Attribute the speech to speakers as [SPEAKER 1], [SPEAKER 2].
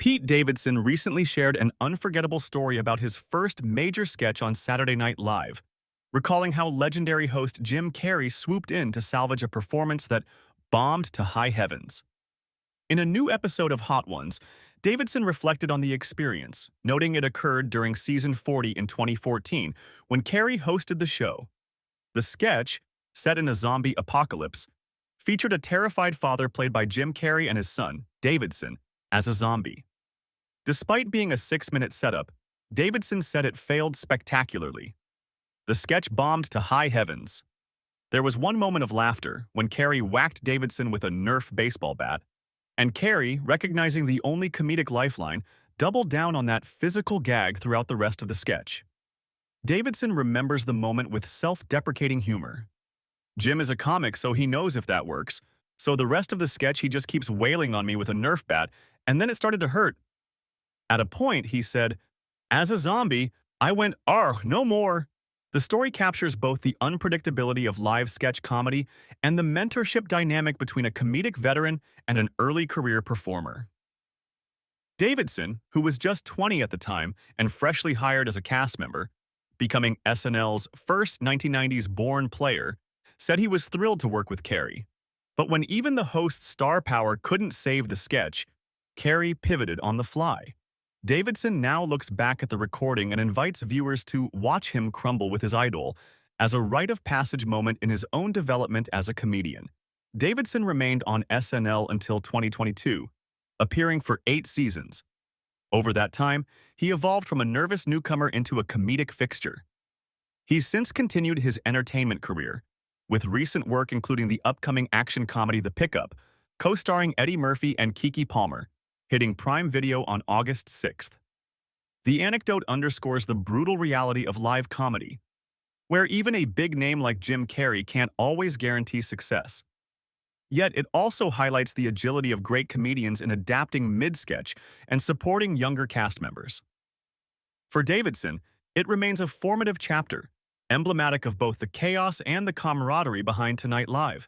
[SPEAKER 1] Pete Davidson recently shared an unforgettable story about his first major sketch on Saturday Night Live, recalling how legendary host Jim Carrey swooped in to salvage a performance that bombed to high heavens. In a new episode of Hot Ones, Davidson reflected on the experience, noting it occurred during season 40 in 2014 when Carrey hosted the show. The sketch, set in a zombie apocalypse, featured a terrified father played by Jim Carrey and his son, Davidson, as a zombie. Despite being a 6-minute setup, Davidson said it failed spectacularly. The sketch bombed to high heavens. There was one moment of laughter when Carrey whacked Davidson with a Nerf baseball bat, and Carrey, recognizing the only comedic lifeline, doubled down on that physical gag throughout the rest of the sketch. Davidson remembers the moment with self-deprecating humor. Jim is a comic, so he knows if that works, so the rest of the sketch he just keeps wailing on me with a Nerf bat, and then it started to hurt. At a point, he said, "As a zombie, I went, argh, no more." The story captures both the unpredictability of live sketch comedy and the mentorship dynamic between a comedic veteran and an early career performer. Davidson, who was just 20 at the time and freshly hired as a cast member, becoming SNL's first 1990s-born player, said he was thrilled to work with Carrey. But when even the host's star power couldn't save the sketch, Carrey pivoted on the fly. Davidson now looks back at the recording and invites viewers to watch him crumble with his idol as a rite-of-passage moment in his own development as a comedian. Davidson remained on SNL until 2022, appearing for 8 seasons. Over that time, he evolved from a nervous newcomer into a comedic fixture. He's since continued his entertainment career, with recent work including the upcoming action comedy The Pickup, co-starring Eddie Murphy and Keke Palmer, hitting Prime Video on August 6th. The anecdote underscores the brutal reality of live comedy, where even a big name like Jim Carrey can't always guarantee success. Yet it also highlights the agility of great comedians in adapting mid-sketch and supporting younger cast members. For Davidson, it remains a formative chapter, emblematic of both the chaos and the camaraderie behind Tonight Live.